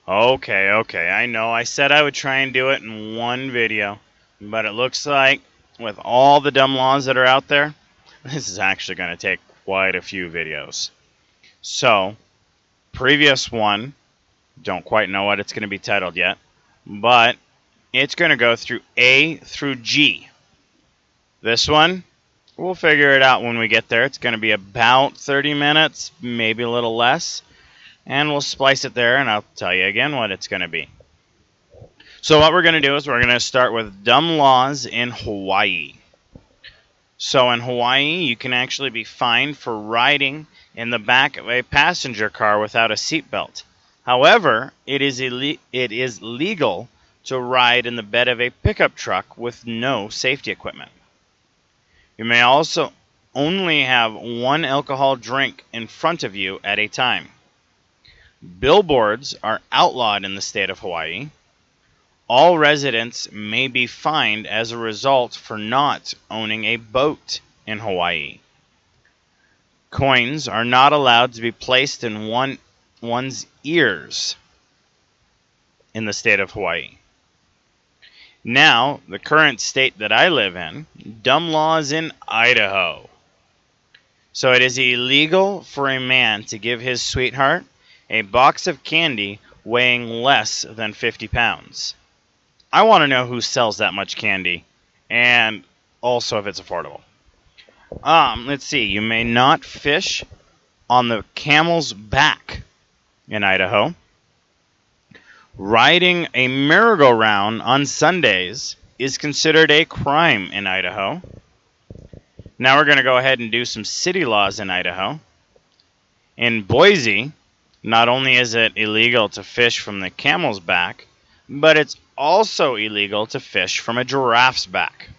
Okay, I know I said I would try and do it in one video, but it looks like with all the dumb laws that are out there, this is actually going to take quite a few videos. So, previous one, don't quite know what it's going to be titled yet, but it's going to go through A through G. This one, we'll figure it out when we get there. It's going to be about 30 minutes, maybe a little less. And we'll splice it there, and I'll tell you again what it's going to be. So what we're going to do is we're going to start with dumb laws in Hawaii. So in Hawaii, you can actually be fined for riding in the back of a passenger car without a seatbelt. However, it is legal to ride in the bed of a pickup truck with no safety equipment. You may also only have one alcohol drink in front of you at a time. Billboards are outlawed in the state of Hawaii. All residents may be fined as a result for not owning a boat in Hawaii. Coins are not allowed to be placed in one's ears in the state of Hawaii. Now, the current state that I live in, dumb laws in Idaho. So it is illegal for a man to give his sweetheart a box of candy weighing less than 50 pounds. I want to know who sells that much candy, and also if it's affordable. Let's see. You may not fish on the camel's back in Idaho. Riding a merry-go-round on Sundays is considered a crime in Idaho. Now we're going to go ahead and do some city laws in Idaho. In Boise, not only is it illegal to fish from the camel's back, but it's also illegal to fish from a giraffe's back.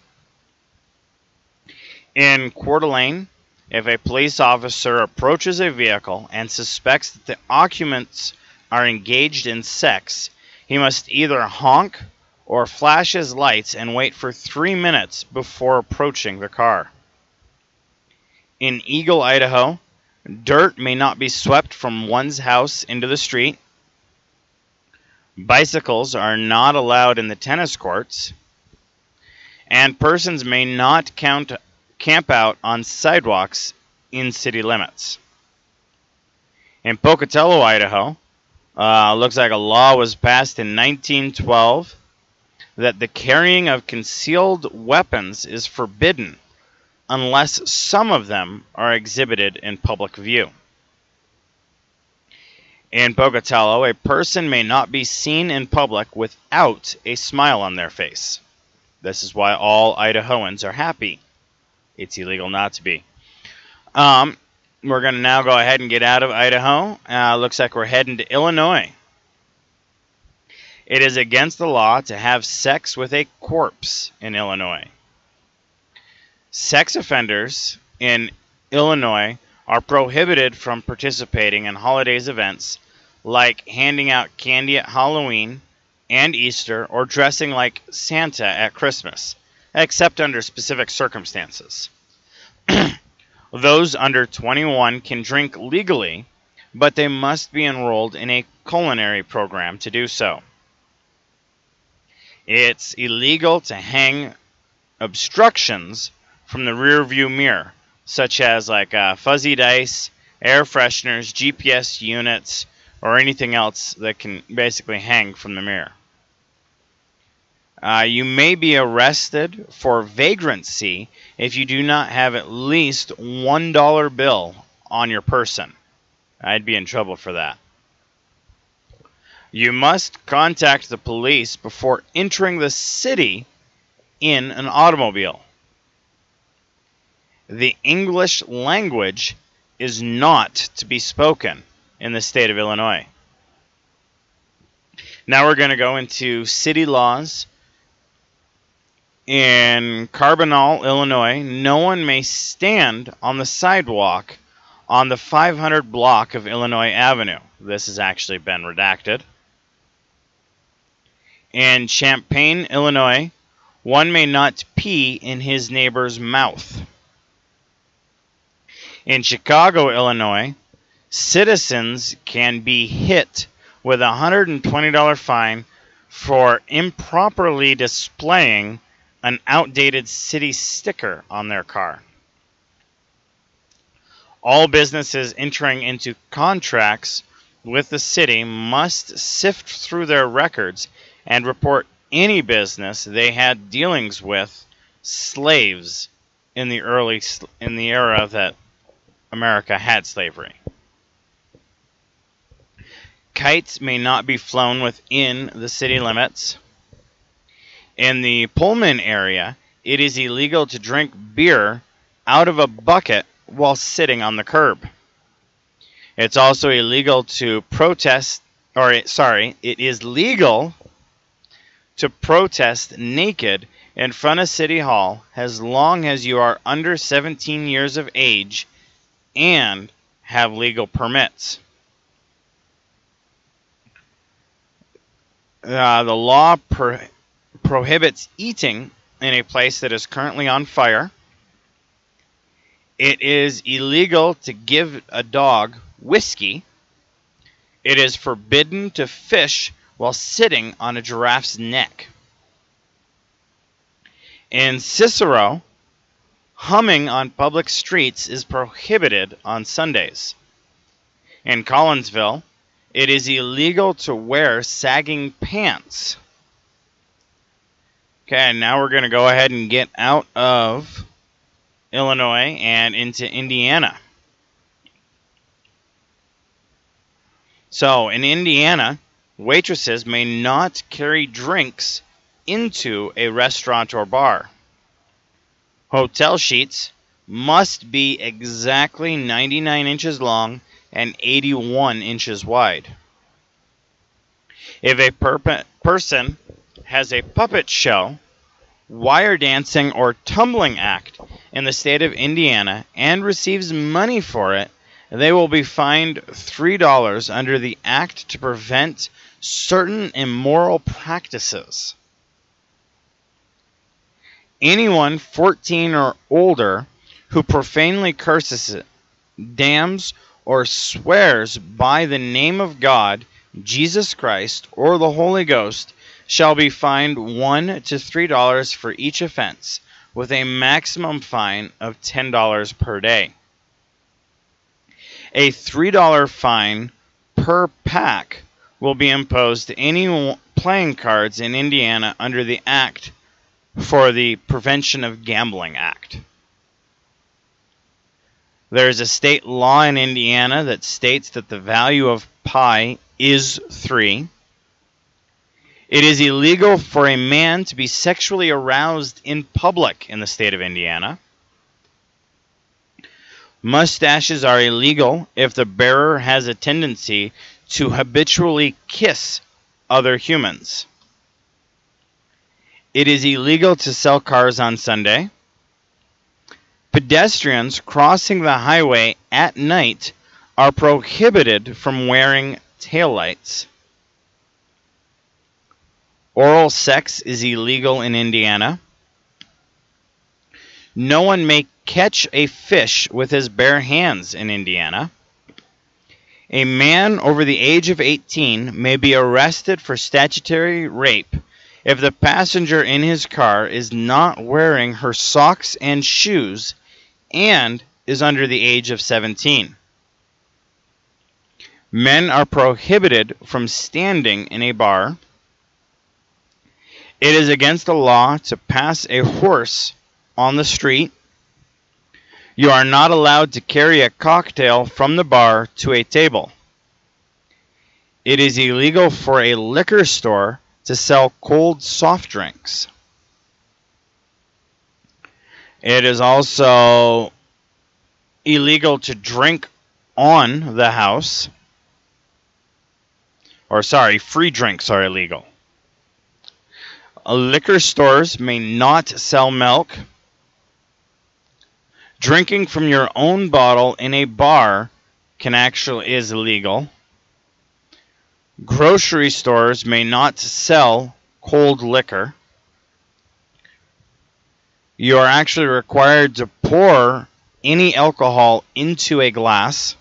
In Coeur d'Alene, if a police officer approaches a vehicle and suspects that the occupants are engaged in sex, he must either honk or flash his lights and wait for 3 minutes before approaching the car. In Eagle, Idaho, dirt may not be swept from one's house into the street. Bicycles are not allowed in the tennis courts. And persons may not camp out on sidewalks in city limits. In Pocatello, Idaho, looks like a law was passed in 1912 that the carrying of concealed weapons is forbidden unless some of them are exhibited in public view. In Pocatello, a person may not be seen in public without a smile on their face. This is why all Idahoans are happy. It's illegal not to be. We're going to now go ahead and get out of Idaho. Looks like we're heading to Illinois. It is against the law to have sex with a corpse in Illinois. Sex offenders in Illinois are prohibited from participating in holidays events like handing out candy at Halloween and Easter or dressing like Santa at Christmas, except under specific circumstances. Those under 21 can drink legally, but they must be enrolled in a culinary program to do so. It's illegal to hang obstructions from the rear view mirror, such as like fuzzy dice, air fresheners, GPS units, or anything else that can basically hang from the mirror. You may be arrested for vagrancy if you do not have at least $1 bill on your person. I'd be in trouble for that. You must contact the police before entering the city in an automobile. The English language is not to be spoken in the state of Illinois. Now we're going to go into city laws. In Carbonell, Illinois, no one may stand on the sidewalk on the 500 block of Illinois Avenue. This has actually been redacted. In Champaign, Illinois, one may not pee in his neighbor's mouth. In Chicago, Illinois, citizens can be hit with a $120 fine for improperly displaying an outdated city sticker on their car. All businesses entering into contracts with the city must sift through their records and report any business they had dealings with slaves in the era that America had slavery. Kites may not be flown within the city limits. In the Pullman area, it is illegal to drink beer out of a bucket while sitting on the curb. It's also illegal to it is legal to protest naked in front of City Hall as long as you are under 17 years of age and have legal permits. The law prohibits eating in a place that is currently on fire. It is illegal to give a dog whiskey. It is forbidden to fish while sitting on a giraffe's neck. In Cicero, humming on public streets is prohibited on Sundays. In Collinsville, it is illegal to wear sagging pants. Okay, now we're going to go ahead and get out of Illinois and into Indiana. So, in Indiana, waitresses may not carry drinks into a restaurant or bar. Hotel sheets must be exactly 99 inches long and 81 inches wide. If a person has a puppet show, wire dancing, or tumbling act in the state of Indiana and receives money for it, they will be fined $3 under the Act to Prevent Certain Immoral Practices. Anyone 14 or older who profanely curses, damns, or swears by the name of God, Jesus Christ, or the Holy Ghost shall be fined $1 to $3 for each offense, with a maximum fine of $10 per day. A $3 fine per pack will be imposed to any playing cards in Indiana under the Act for the Prevention of Gambling Act. There is a state law in Indiana that states that the value of pi is 3. It is illegal for a man to be sexually aroused in public in the state of Indiana. Mustaches are illegal if the bearer has a tendency to habitually kiss other humans. It is illegal to sell cars on Sunday. Pedestrians crossing the highway at night are prohibited from wearing taillights. Oral sex is illegal in Indiana. No one may catch a fish with his bare hands in Indiana. A man over the age of 18 may be arrested for statutory rape if the passenger in his car is not wearing her socks and shoes and is under the age of 17. Men are prohibited from standing in a bar. It is against the law to pass a horse on the street. You are not allowed to carry a cocktail from the bar to a table. It is illegal for a liquor store to sell cold soft drinks. It is also illegal to drink on the house. Free drinks are illegal. Liquor stores may not sell milk. Drinking from your own bottle in a bar is illegal. Grocery stores may not sell cold liquor. You are actually required to pour any alcohol into a glass.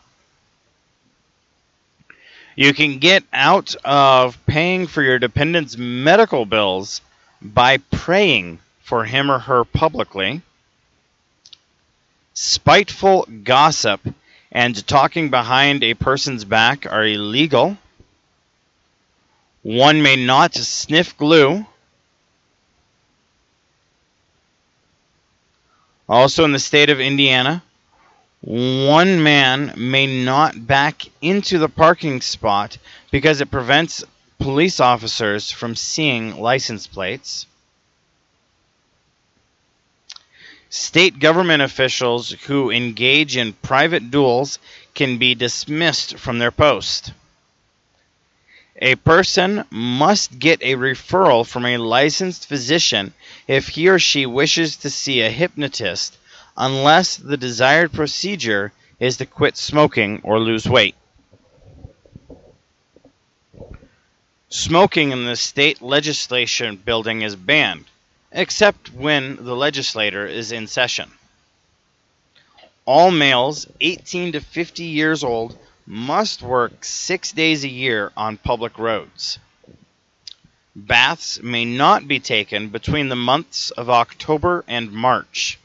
You can get out of paying for your dependent's medical bills by praying for him or her publicly. Spiteful gossip and talking behind a person's back are illegal. One may not sniff glue. Also in the state of Indiana, one man may not back into the parking spot because it prevents police officers from seeing license plates. State government officials who engage in private duels can be dismissed from their post. A person must get a referral from a licensed physician if he or she wishes to see a hypnotist, unless the desired procedure is to quit smoking or lose weight. Smoking in the state legislation building is banned, except when the legislator is in session. All males 18 to 50 years old must work 6 days a year on public roads. Baths may not be taken between the months of October and March.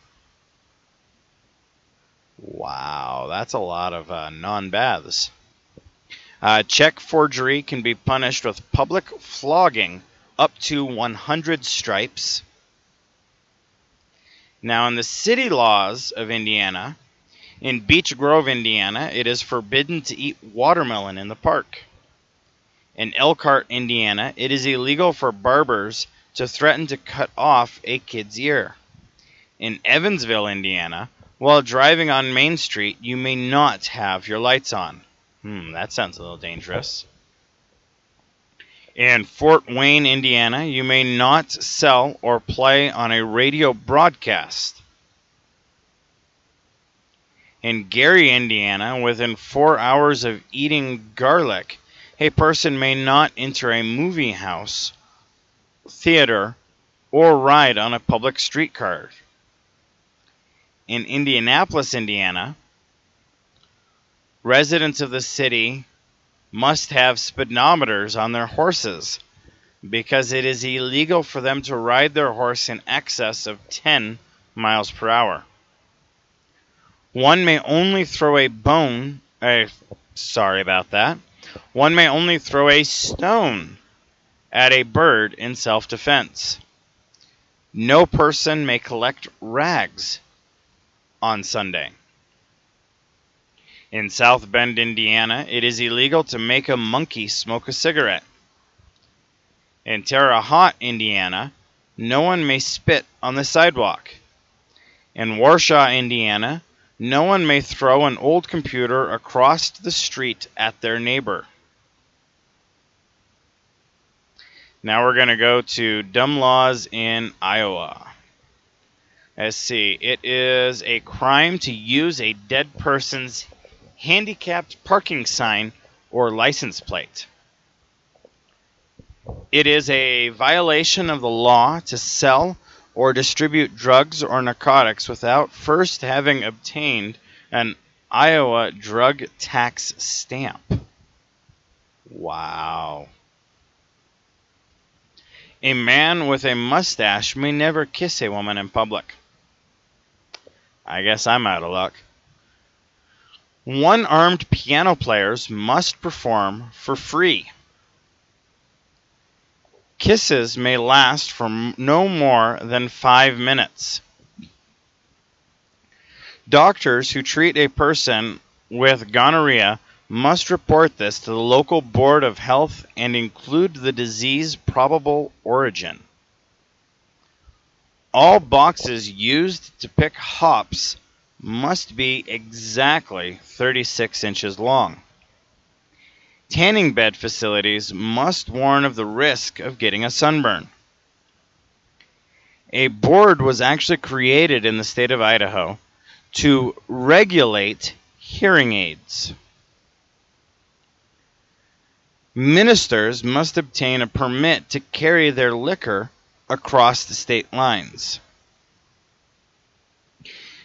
Wow, that's a lot of non-baths. Check forgery can be punished with public flogging up to 100 stripes. Now, in the city laws of Indiana, in Beech Grove, Indiana, it is forbidden to eat watermelon in the park. In Elkhart, Indiana, it is illegal for barbers to threaten to cut off a kid's ear. In Evansville, Indiana, while driving on Main Street, you may not have your lights on. That sounds a little dangerous. In Fort Wayne, Indiana, you may not sell or play on a radio broadcast. In Gary, Indiana, within 4 hours of eating garlic, a person may not enter a movie house, theater, or ride on a public streetcar. In Indianapolis, Indiana, residents of the city must have speedometers on their horses because it is illegal for them to ride their horse in excess of 10 miles per hour. One may only throw a One may only throw a stone at a bird in self-defense. No person may collect rags on Sunday. In South Bend, Indiana, it is illegal to make a monkey smoke a cigarette. In Terre Haute, Indiana, no one may spit on the sidewalk. In Warshaw, Indiana, no one may throw an old computer across the street at their neighbor. Now we're going to go to dumb laws in Iowa. Let's see. It is a crime to use a dead person's handicapped parking sign or license plate. It is a violation of the law to sell or distribute drugs or narcotics without first having obtained an Iowa drug tax stamp. Wow. A man with a mustache may never kiss a woman in public. I guess I'm out of luck. One-armed piano players must perform for free. Kisses may last for no more than 5 minutes. Doctors who treat a person with gonorrhea must report this to the local board of health and include the disease probable origin. All boxes used to pick hops must be exactly 36 inches long. Tanning bed facilities must warn of the risk of getting a sunburn. A board was actually created in the state of Idaho to regulate hearing aids. Ministers must obtain a permit to carry their liquor across the state lines.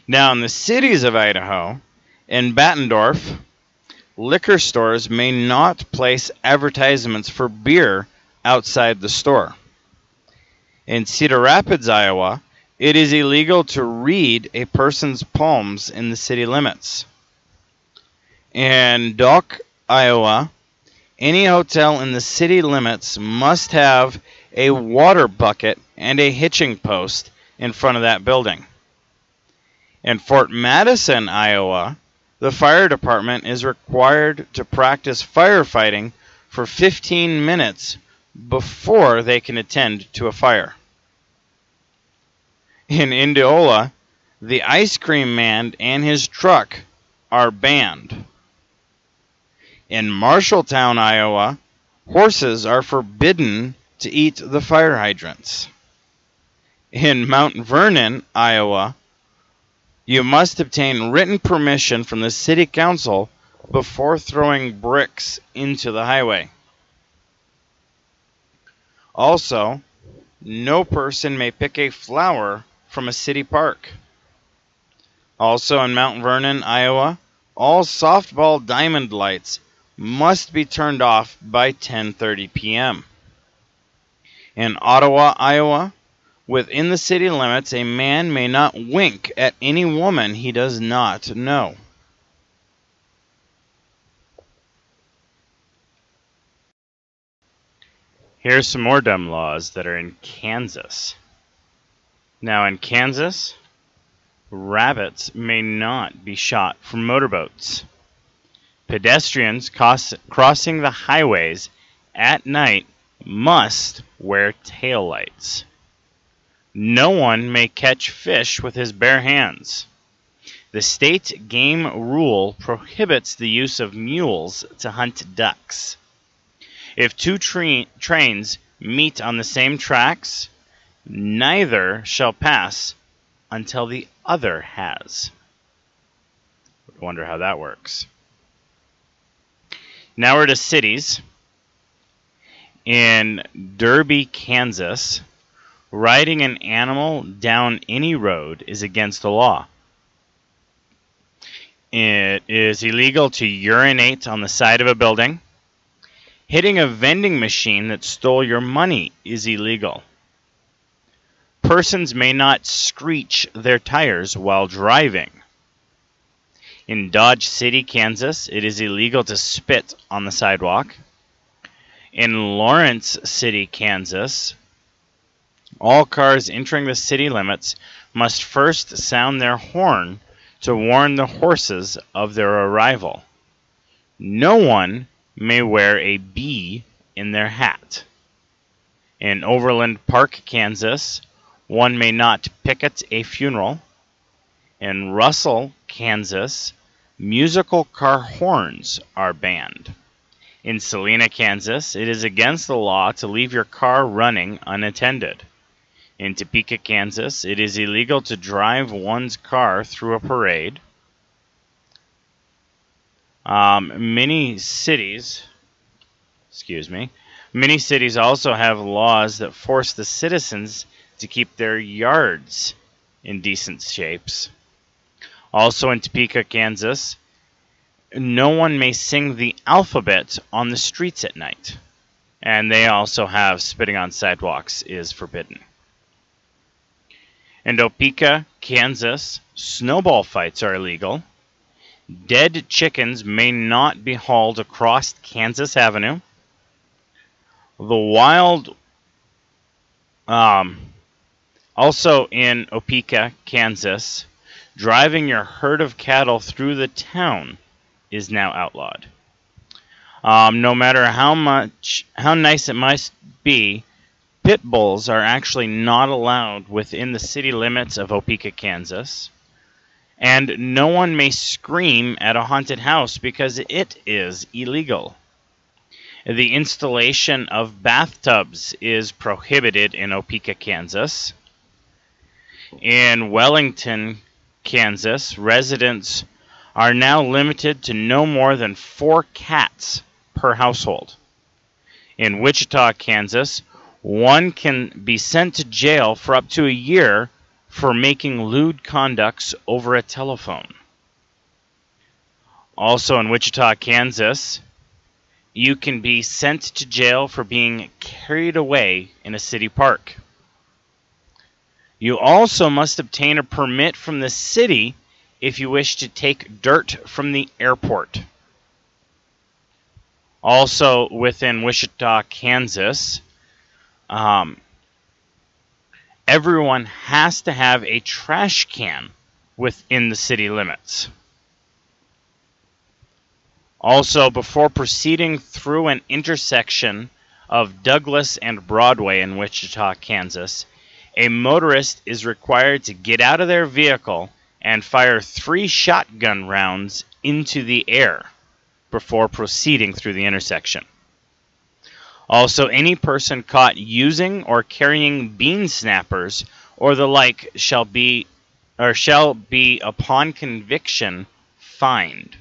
Now, in the cities of Idaho, in Bettendorf, liquor stores may not place advertisements for beer outside the store. In Cedar Rapids, Iowa, it is illegal to read a person's palms in the city limits. In Doak, Iowa, any hotel in the city limits must have a water bucket and a hitching post in front of that building. In Fort Madison, Iowa, the fire department is required to practice firefighting for 15 minutes before they can attend to a fire. In Indianola, the ice cream man and his truck are banned. In Marshalltown, Iowa, horses are forbidden to eat the fire hydrants. In Mount Vernon, Iowa, you must obtain written permission from the city council before throwing bricks into the highway. Also, no person may pick a flower from a city park. Also in Mount Vernon, Iowa, all softball diamond lights must be turned off by 10:30 p.m. In Ottawa, Iowa, within the city limits, a man may not wink at any woman he does not know. Here's some more dumb laws that are in Kansas. Now in Kansas, rabbits may not be shot from motorboats. Pedestrians crossing the highways at night must wear taillights. No one may catch fish with his bare hands. The state game rule prohibits the use of mules to hunt ducks. If two trains meet on the same tracks, neither shall pass until the other has. I wonder how that works. Now we're to cities. In Derby, Kansas, riding an animal down any road is against the law. It is illegal to urinate on the side of a building. Hitting a vending machine that stole your money is illegal. Persons may not screech their tires while driving. In Dodge City, Kansas, it is illegal to spit on the sidewalk. In Lawrence City, Kansas, all cars entering the city limits must first sound their horn to warn the horses of their arrival. No one may wear a bee in their hat. In Overland Park, Kansas, one may not picket a funeral. In Russell, Kansas, musical car horns are banned. In Salina, Kansas, it is against the law to leave your car running unattended. In Topeka, Kansas, it is illegal to drive one's car through a parade. Many cities also have laws that force the citizens to keep their yards in decent shapes. Also in Topeka, Kansas, no one may sing the alphabet on the streets at night. And they also have spitting on sidewalks is forbidden. In Topeka, Kansas, snowball fights are illegal. Dead chickens may not be hauled across Kansas Avenue. Also in Topeka, Kansas, driving your herd of cattle through the town is now outlawed. No matter how nice it must be, pit bulls are actually not allowed within the city limits of Topeka, Kansas. And no one may scream at a haunted house because it is illegal. The installation of bathtubs is prohibited in Topeka, Kansas. In Wellington, Kansas, residents are now limited to no more than 4 cats per household. In Wichita, Kansas, one can be sent to jail for up to a year for making lewd conducts over a telephone. Also in Wichita, Kansas, you can be sent to jail for being carried away in a city park. You also must obtain a permit from the city if you wish to take dirt from the airport. Also within Wichita, Kansas, everyone has to have a trash can within the city limits. Also, before proceeding through an intersection of Douglas and Broadway in Wichita, Kansas, a motorist is required to get out of their vehicle and fire 3 shotgun rounds into the air before proceeding through the intersection. Also, any person caught using or carrying bean snappers or the like shall be upon conviction fined.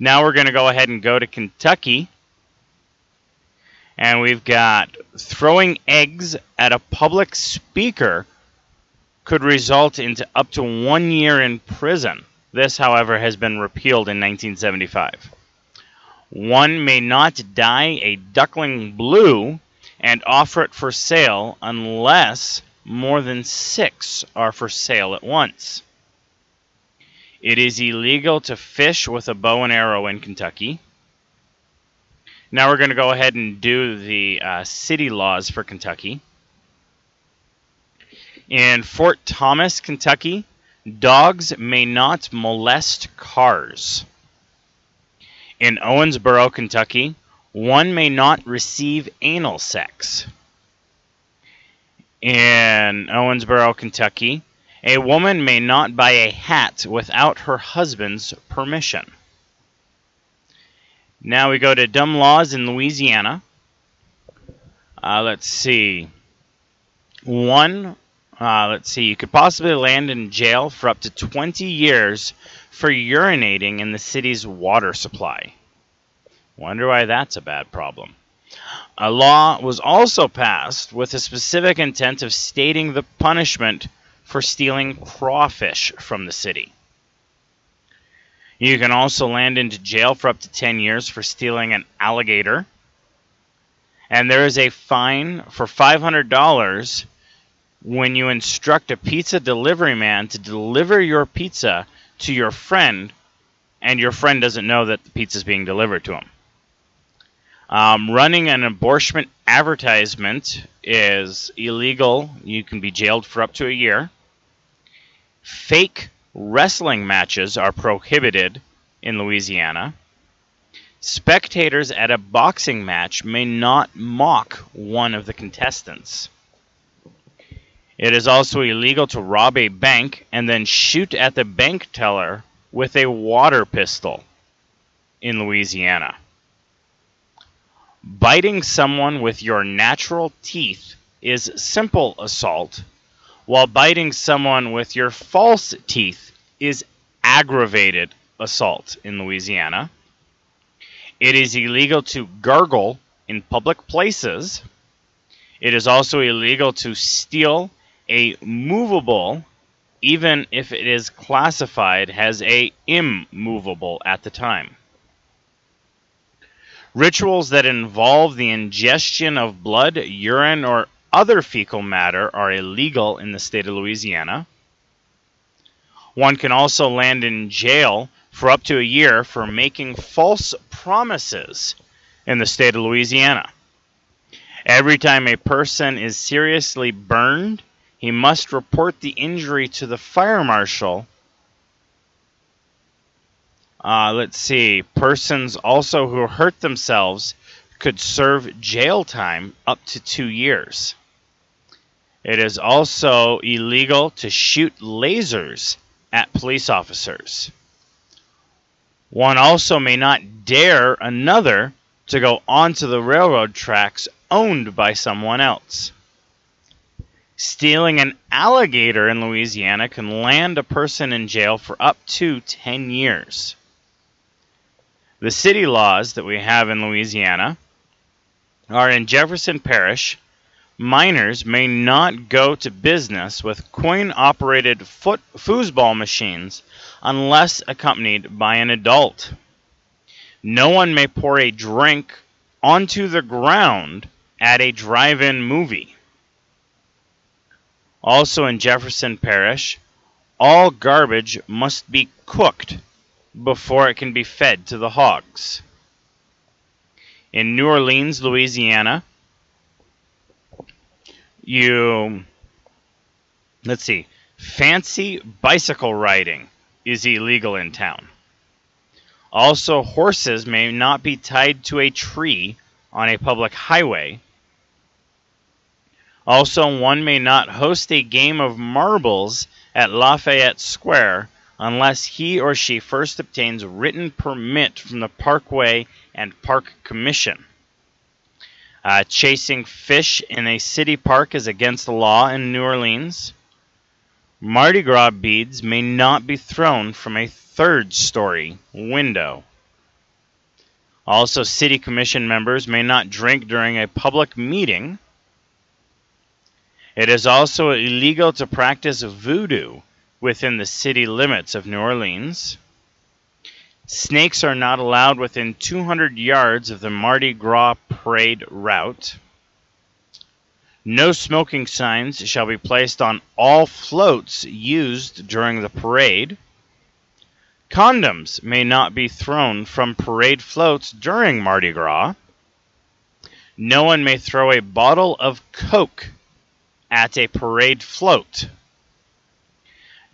Now we're going to go ahead and go to Kentucky. And we've got throwing eggs at a public speaker could result into up to 1 year in prison. This, however, has been repealed in 1975. One may not dye a duckling blue and offer it for sale unless more than 6 are for sale at once. It is illegal to fish with a bow and arrow in Kentucky. Now we're going to go ahead and do the city laws for Kentucky. In Fort Thomas, Kentucky, dogs may not molest cars. In Owensboro, Kentucky, one may not receive anal sex. In Owensboro, Kentucky, a woman may not buy a hat without her husband's permission. Now we go to dumb laws in Louisiana. Let's see. You could possibly land in jail for up to 20 years for urinating in the city's water supply. Wonder why that's a bad problem. A law was also passed with the specific intent of stating the punishment for stealing crawfish from the city. You can also land into jail for up to 10 years for stealing an alligator. And there is a fine for $500 when you instruct a pizza delivery man to deliver your pizza to your friend, and your friend doesn't know that the pizza is being delivered to him. Running an abortion advertisement is illegal. You can be jailed for up to a year. Fake wrestling matches are prohibited in Louisiana. Spectators at a boxing match may not mock one of the contestants. It is also illegal to rob a bank and then shoot at the bank teller with a water pistol in Louisiana. Biting someone with your natural teeth is simple assault, while biting someone with your false teeth is aggravated assault in Louisiana. It is illegal to gargle in public places. It is also illegal to steal a movable, even if it is classified as a immovable at the time. Rituals that involve the ingestion of blood, urine, or other fecal matter are illegal in the state of Louisiana. One can also land in jail for up to a year for making false promises in the state of Louisiana. Every time a person is seriously burned, he must report the injury to the fire marshal. Persons also who hurt themselves could serve jail time up to 2 years. It is also illegal to shoot lasers at police officers. One also may not dare another to go onto the railroad tracks owned by someone else. Stealing an alligator in Louisiana can land a person in jail for up to 10 years. The city laws that we have in Louisiana are in Jefferson Parish. Minors may not go to business with coin-operated foosball machines unless accompanied by an adult. No one may pour a drink onto the ground at a drive-in movie. Also in Jefferson Parish, all garbage must be cooked before it can be fed to the hogs. In New Orleans, Louisiana, fancy bicycle riding is illegal in town. Also, horses may not be tied to a tree on a public highway. Also, one may not host a game of marbles at Lafayette Square unless he or she first obtains written permit from the Parkway and Park Commission. Chasing fish in a city park is against the law in New Orleans. Mardi Gras beads may not be thrown from a third-story window. Also, city commission members may not drink during a public meeting. It is also illegal to practice voodoo within the city limits of New Orleans. Snakes are not allowed within 200 yards of the Mardi Gras parade route. No smoking signs shall be placed on all floats used during the parade. Condoms may not be thrown from parade floats during Mardi Gras. No one may throw a bottle of Coke at a parade float.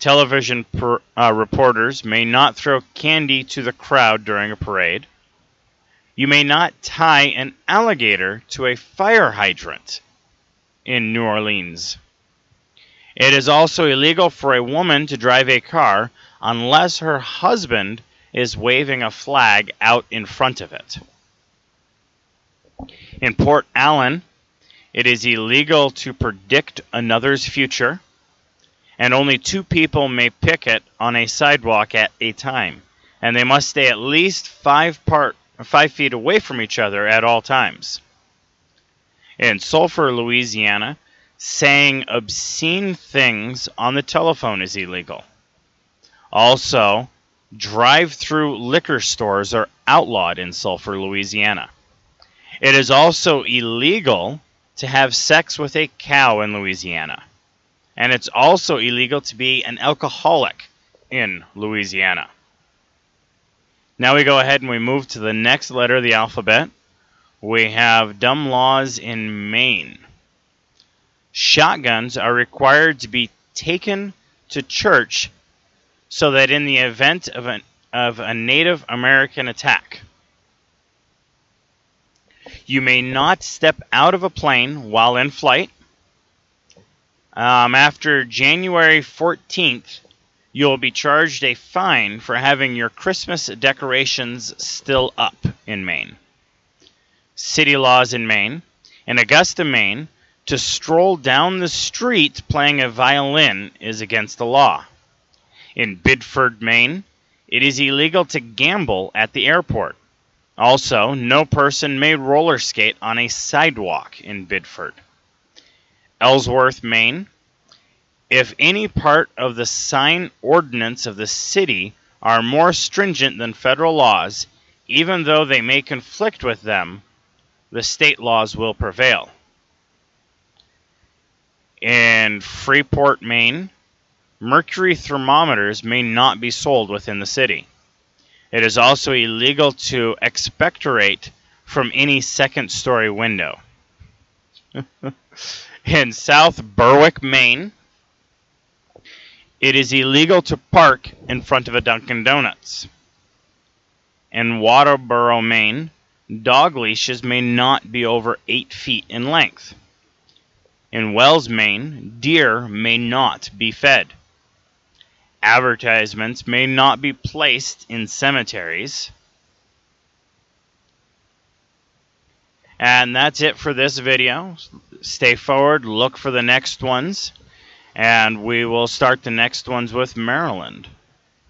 Television reporters may not throw candy to the crowd during a parade. You may not tie an alligator to a fire hydrant in New Orleans. It is also illegal for a woman to drive a car unless her husband is waving a flag out in front of it. In Port Allen, it is illegal to predict another's future, and only 2 people may picket on a sidewalk at a time, and they must stay at least 5 feet away from each other at all times. In Sulphur, Louisiana, saying obscene things on the telephone is illegal. Also, drive-through liquor stores are outlawed in Sulphur, Louisiana. It is also illegal to have sex with a cow in Louisiana. And it's also illegal to be an alcoholic in Louisiana. Now we go ahead and we move to the next letter of the alphabet. We have dumb laws in Maine. Shotguns are required to be taken to church so that in the event of a Native American attack, you may not step out of a plane while in flight. After January 14th, you'll be charged a fine for having your Christmas decorations still up in Maine. City laws in Maine. In Augusta, Maine, to stroll down the street playing a violin is against the law. In Biddeford, Maine, it is illegal to gamble at the airport. Also, no person may roller skate on a sidewalk in Biddeford. Ellsworth, Maine. If any part of the sign ordinance of the city are more stringent than federal laws, even though they may conflict with them, the state laws will prevail. In Freeport, Maine, mercury thermometers may not be sold within the city. It is also illegal to expectorate from any second-story window. In South Berwick, Maine, it is illegal to park in front of a Dunkin' Donuts. In Waterboro, Maine, dog leashes may not be over 8 feet in length. In Wells, Maine, deer may not be fed. Advertisements may not be placed in cemeteries. And that's it for this video. Stay forward, look for the next ones, and we will start the next ones with Maryland.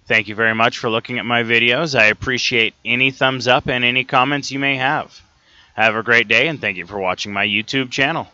Thank you very much for looking at my videos. I appreciate any thumbs up and any comments you may have. Have a great day, and thank you for watching my YouTube channel.